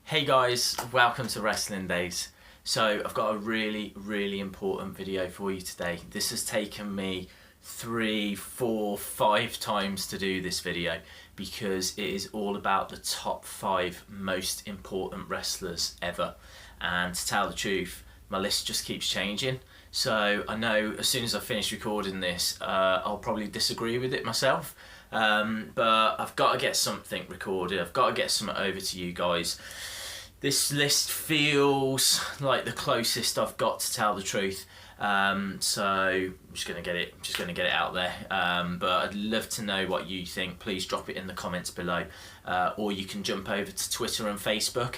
Hey guys, welcome to Wrestling Days. So I've got a really important video for you today. This has taken me 3, 4, 5 times to do this video because it is all about the top 5 most important wrestlers ever. And to tell the truth, my list just keeps changing. So I know as soon as I finish recording this, I'll probably disagree with it myself. But I've got to get something recorded. I've got to get something over to you guys. This list feels like the closest I've got to tell the truth. So I'm just gonna get it out there. But I'd love to know what you think. Please drop it in the comments below, or you can jump over to Twitter and Facebook.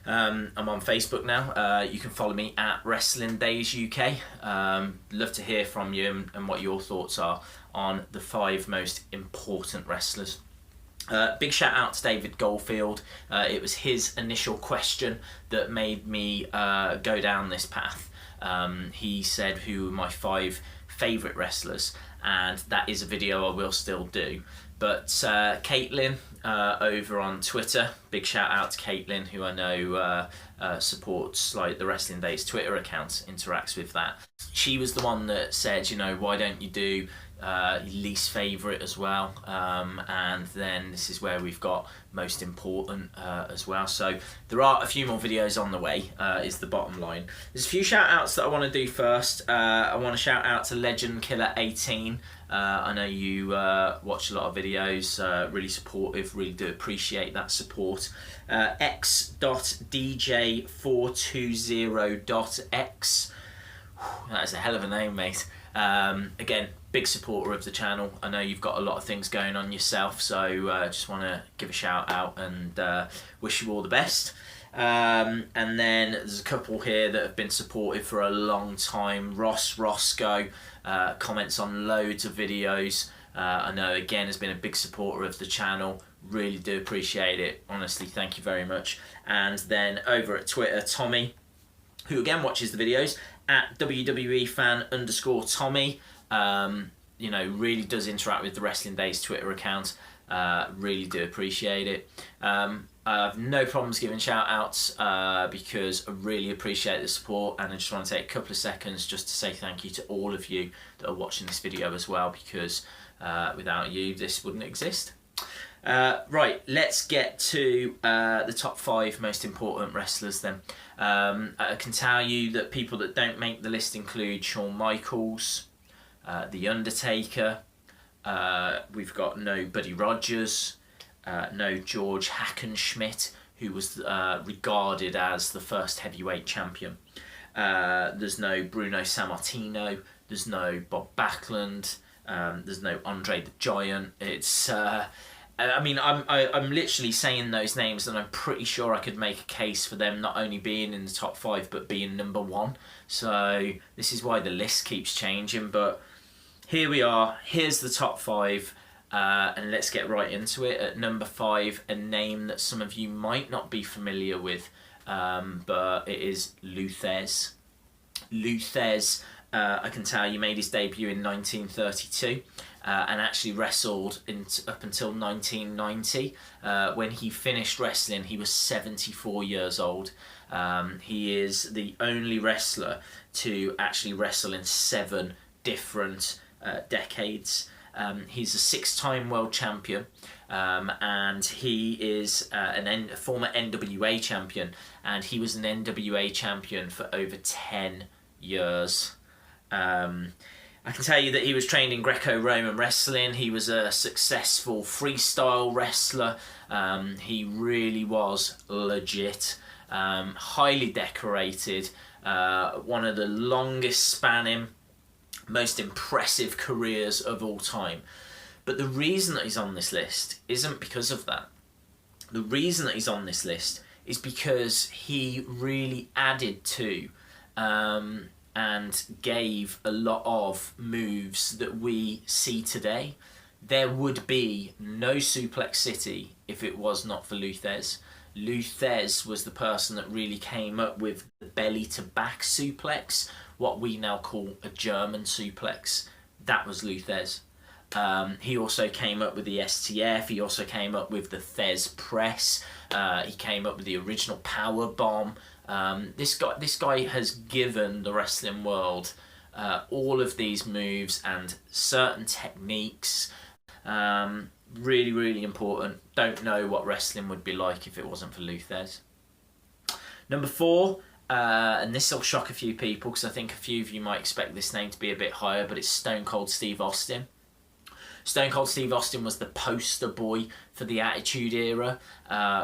I'm on Facebook now. You can follow me at Wrestling Days UK. Love to hear from you and what your thoughts are on the 5 most important wrestlers. Big shout out to David Goldfield. It was his initial question that made me go down this path. He said who were my 5 favourite wrestlers, and that is a video I will still do. But Caitlin over on Twitter, big shout out to Caitlin, who I know supports like the Wrestling Days Twitter account, interacts with that. She was the one that said, you know, why don't you do your least favourite as well, and then this is where we've got most important as well. So there are a few more videos on the way, is the bottom line. There's a few shout outs that I want to do first. I want to shout out to Legend Killer 18. I know you watch a lot of videos, really supportive, really do appreciate that support. x.dj420.x. That is a hell of a name, mate. Again, big supporter of the channel. I know you've got a lot of things going on yourself, so just want to give a shout out and wish you all the best. And then there's a couple here that have been supportive for a long time. ROSCO comments on loads of videos. I know again has been a big supporter of the channel. Really do appreciate it. Honestly, thank you very much. And then over at Twitter, Tommy, who again watches the videos, at WWE fan_Tommy, you know, really does interact with the Wrestling Days Twitter account. Really do appreciate it. I have no problems giving shout outs because I really appreciate the support, and I just want to take a couple of seconds just to say thank you to all of you that are watching this video as well, because without you this wouldn't exist. Right, let's get to the top 5 most important wrestlers then. I can tell you that people that don't make the list include Shawn Michaels, The Undertaker, we've got no Buddy Rogers, no George Hackenschmidt, who was regarded as the first heavyweight champion. There's no Bruno Sammartino, there's no Bob Backlund, there's no Andre the Giant. It's I mean, I'm literally saying those names, and I'm pretty sure I could make a case for them not only being in the top 5 but being number 1. So this is why the list keeps changing. But here we are. Here's the top 5, and let's get right into it. At number 5, a name that some of you might not be familiar with, but it is THESZ. THESZ, I can tell you, made his debut in 1932. And actually wrestled up until 1990. When he finished wrestling, he was 74 years old. He is the only wrestler to actually wrestle in 7 different decades. He's a 6-time world champion, and he is a former NWA champion, and he was an NWA champion for over 10 years. I can tell you that he was trained in Greco-Roman wrestling. He was a successful freestyle wrestler. He really was legit. Highly decorated. One of the longest spanning, most impressive careers of all time. But the reason that he's on this list isn't because of that. The reason that he's on this list is because he really added to and gave a lot of moves that we see today. There would be no Suplex City if it was not for THESZ. THESZ was the person that really came up with the belly to back suplex, what we now call a German suplex. That was THESZ. He also came up with the STF, he also came up with the THESZ press, He came up with the original power bomb. This guy has given the wrestling world all of these moves and certain techniques. Really, really important. Don't know what wrestling would be like if it wasn't for THESZ. Number 4, and this will shock a few people because I think a few of you might expect this name to be a bit higher, but it's Stone Cold Steve Austin. Stone Cold Steve Austin was the poster boy for the Attitude Era.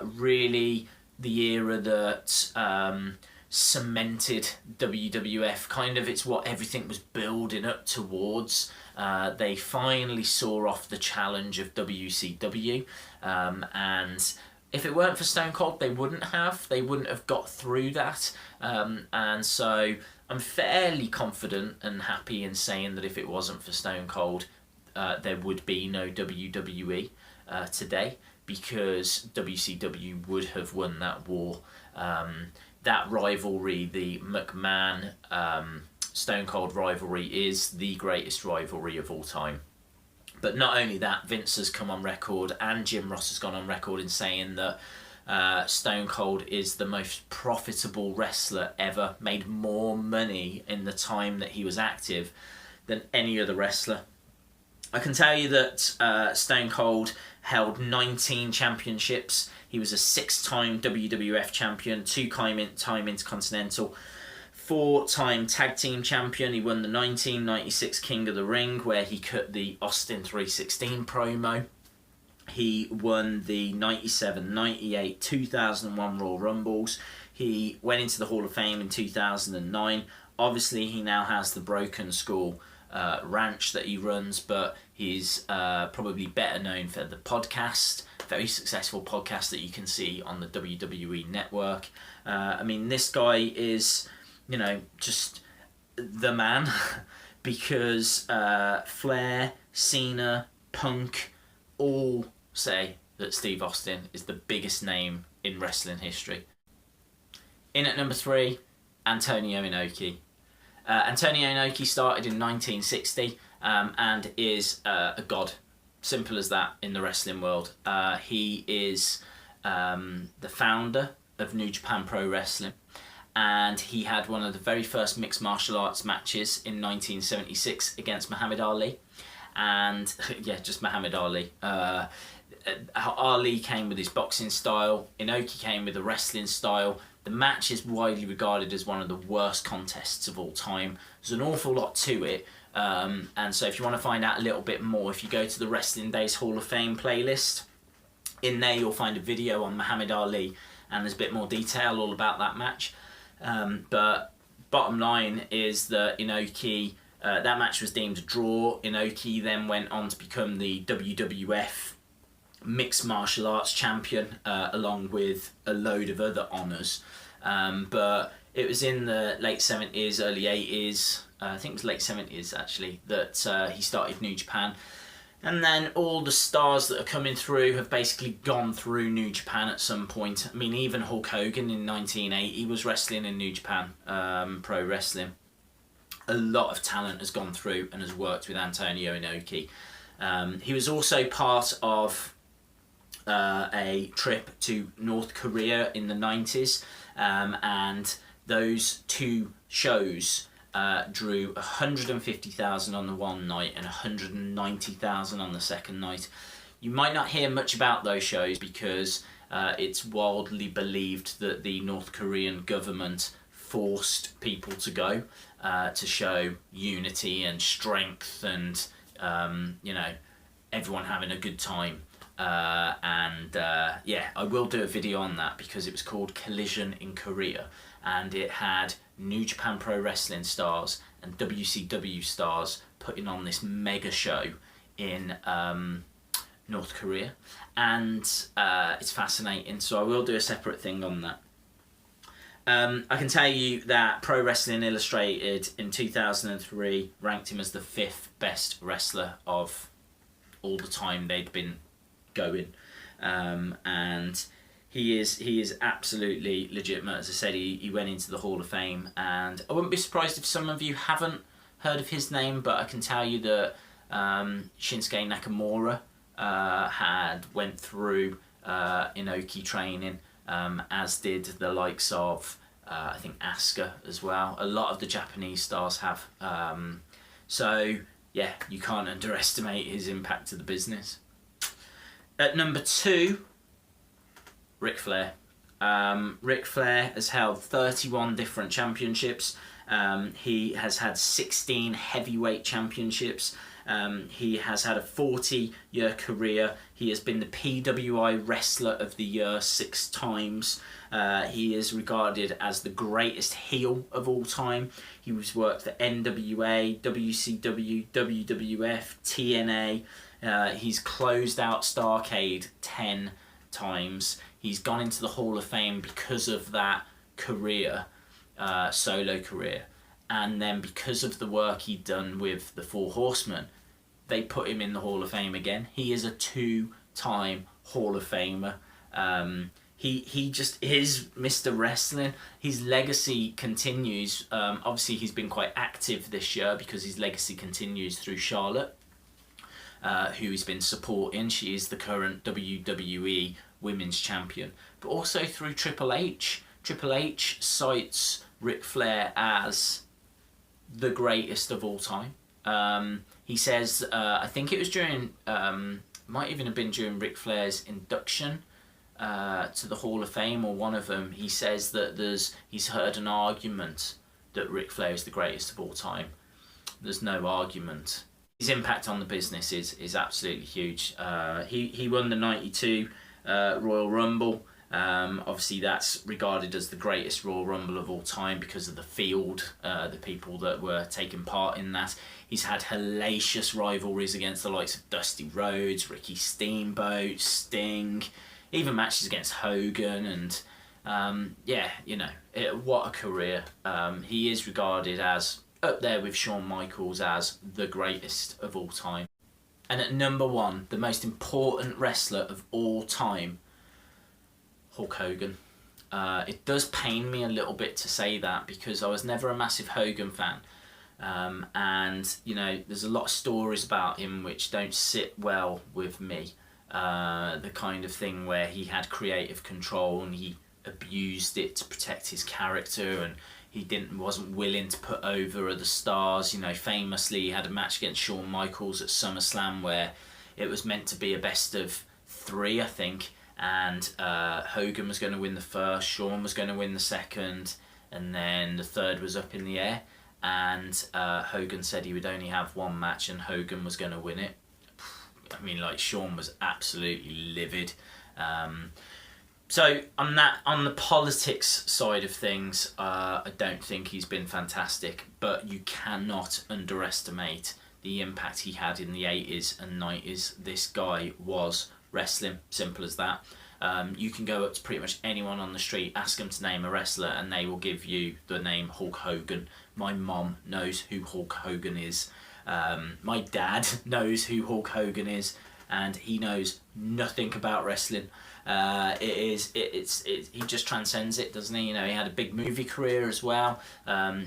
Really the era that cemented WWF. Kind of, it's what everything was building up towards. They finally saw off the challenge of WCW, and if it weren't for Stone Cold, they wouldn't have got through that. And so I'm fairly confident and happy in saying that if it wasn't for Stone Cold, there would be no WWE today, because WCW would have won that war. That rivalry, the McMahon Stone Cold rivalry, is the greatest rivalry of all time. But not only that, Vince has come on record and Jim Ross has gone on record in saying that Stone Cold is the most profitable wrestler ever, made more money in the time that he was active than any other wrestler. I can tell you that Stone Cold held 19 championships. He was a 6-time WWF champion, 2-time Intercontinental, 4-time Tag Team Champion. He won the 1996 King of the Ring, where he cut the Austin 316 promo. He won the 97, 98, 2001 Royal Rumbles. He went into the Hall of Fame in 2009. Obviously, he now has the Broken Skull ranch that he runs, but he's probably better known for the podcast, very successful podcast that you can see on the WWE network. I mean, this guy is, you know, just the man, because Flair, Cena, Punk all say that Steve Austin is the biggest name in wrestling history. In at number 3, Antonio Inoki. Antonio Inoki started in 1960 and is a god. Simple as that in the wrestling world. He is the founder of New Japan Pro Wrestling, and he had one of the very first mixed martial arts matches in 1976 against Muhammad Ali. And yeah, just Muhammad Ali. Ali came with his boxing style, Inoki came with a wrestling style. The match is widely regarded as one of the worst contests of all time. There's an awful lot to it, and so if you want to find out a little bit more, if you go to the Wrestling Days Hall of Fame playlist, in there you'll find a video on Muhammad Ali, and there's a bit more detail all about that match. But bottom line is that Inoki, that match was deemed a draw. Inoki then went on to become the WWF mixed martial arts champion, along with a load of other honours. But it was in the late 70s, early 80s, I think it was late 70s actually, that he started New Japan. And then all the stars that are coming through have basically gone through New Japan at some point. I mean, even Hulk Hogan in 1980 was wrestling in New Japan Pro Wrestling. A lot of talent has gone through and has worked with Antonio Inoki. He was also part of a trip to North Korea in the 90s, and those two shows drew 150,000 on the one night and 190,000 on the second night. You might not hear much about those shows because it's wildly believed that the North Korean government forced people to go to show unity and strength and you know, everyone having a good time. Yeah, I will do a video on that because it was called Collision in Korea, and it had New Japan Pro Wrestling stars and WCW stars putting on this mega show in North Korea, and it's fascinating, so I will do a separate thing on that. I can tell you that Pro Wrestling Illustrated in 2003 ranked him as the 5th best wrestler of all the time they'd been going, and he is absolutely legitimate. As I said, he went into the Hall of Fame, and I wouldn't be surprised if some of you haven't heard of his name, but I can tell you that Shinsuke Nakamura went through Inoki training, as did the likes of I think Asuka as well. A lot of the Japanese stars have. So yeah, you can't underestimate his impact to the business. At number 2, Ric Flair. Ric Flair has held 31 different championships. He has had 16 heavyweight championships. He has had a 40-year career. He has been the PWI Wrestler of the Year 6 times. He is regarded as the greatest heel of all time. He was worked for NWA, WCW, WWF, TNA. He's closed out Starrcade 10 times. He's gone into the Hall of Fame because of that career, solo career. And then because of the work he'd done with the Four Horsemen, they put him in the Hall of Fame again. He is a 2-time Hall of Famer. He just is Mr. Wrestling. His legacy continues. Obviously, he's been quite active this year because his legacy continues through Charlotte, who he's been supporting. She is the current WWE Women's Champion. But also through Triple H. Triple H cites Ric Flair as the greatest of all time. He says, I think it was during, might even have been during Ric Flair's induction to the Hall of Fame, or one of them. He says that he's heard an argument that Ric Flair is the greatest of all time. There's no argument. His impact on the business is absolutely huge. He won the 92 Royal Rumble. Obviously that's regarded as the greatest Royal Rumble of all time because of the field, the people that were taking part in that. He's had hellacious rivalries against the likes of Dusty Rhodes, Ricky Steamboat, Sting, even matches against Hogan, and yeah, you know, what a career. He is regarded as, up there with Shawn Michaels, as the greatest of all time. And at number 1, the most important wrestler of all time, Hulk Hogan. It does pain me a little bit to say that because I was never a massive Hogan fan. And, you know, there's a lot of stories about him which don't sit well with me. The kind of thing where he had creative control and he abused it to protect his character, and he wasn't willing to put over other stars. You know, famously he had a match against Shawn Michaels at SummerSlam where it was meant to be a best of 3, I think, and Hogan was going to win the first, Shawn was going to win the second, and then the third was up in the air, and Hogan said he would only have one match and Hogan was going to win it. I mean, like, Shawn was absolutely livid. So on the politics side of things, I don't think he's been fantastic, but you cannot underestimate the impact he had in the 80s and 90s. This guy was wrestling, simple as that. You can go up to pretty much anyone on the street, ask them to name a wrestler, and they will give you the name Hulk Hogan. My mom knows who Hulk Hogan is. My dad knows who Hulk Hogan is, and he knows nothing about wrestling. He just transcends it, doesn't he? You know, he had a big movie career as well.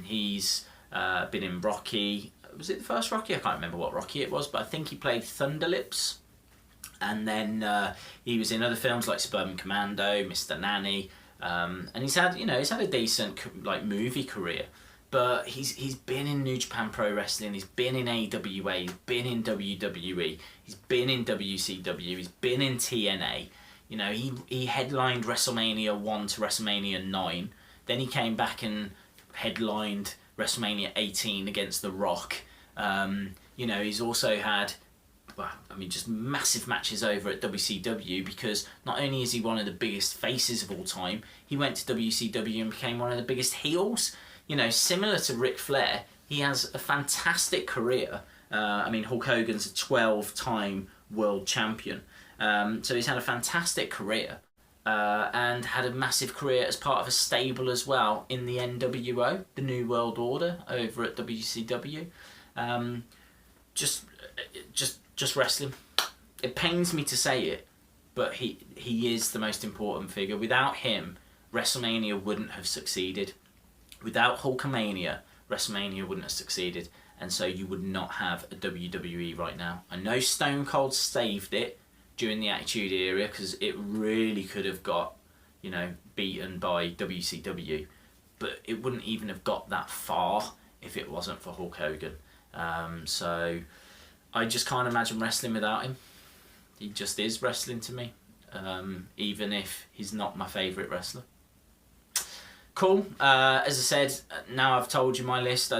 He's been in Rocky. Was it the first Rocky? I can't remember what Rocky it was, but I think he played Thunderlips. And then he was in other films like Suburban Commando, Mr. Nanny, and he's had a decent like movie career. But he's been in New Japan Pro Wrestling, he's been in AWA, he's been in WWE, he's been in WCW, he's been in TNA. You know, he headlined WrestleMania 1 to WrestleMania 9. Then he came back and headlined WrestleMania 18 against The Rock. You know, he's also had, well, I mean, just massive matches over at WCW, because not only is he one of the biggest faces of all time, he went to WCW and became one of the biggest heels. You know, similar to Ric Flair, he has a fantastic career. I mean, Hulk Hogan's a 12-time world champion. So he's had a fantastic career and had a massive career as part of a stable as well in the NWO, the New World Order, over at WCW. Just wrestling. It pains me to say it, but he is the most important figure. Without him, WrestleMania wouldn't have succeeded. Without Hulkamania, WrestleMania wouldn't have succeeded, and so you would not have a WWE right now. I know Stone Cold saved it during the Attitude Era, because it really could have got, you know, beaten by WCW, but it wouldn't even have got that far if it wasn't for Hulk Hogan. So I just can't imagine wrestling without him. He just is wrestling to me, even if he's not my favourite wrestler. Cool. As I said, now I've told you my list.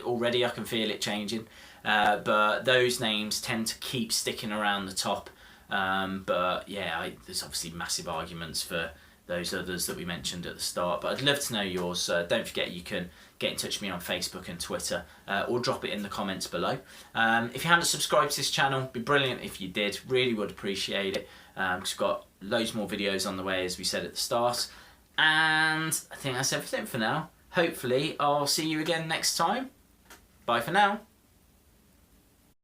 Already I can feel it changing, but those names tend to keep sticking around the top. But yeah, there's obviously massive arguments for those others that we mentioned at the start, but I'd love to know yours. Don't forget you can get in touch with me on Facebook and Twitter, or drop it in the comments below. If you haven't subscribed to this channel, it'd be brilliant if you did. Really would appreciate it, because we've got loads more videos on the way, as we said at the start. And I think that's everything for now. Hopefully I'll see you again next time. Bye for now.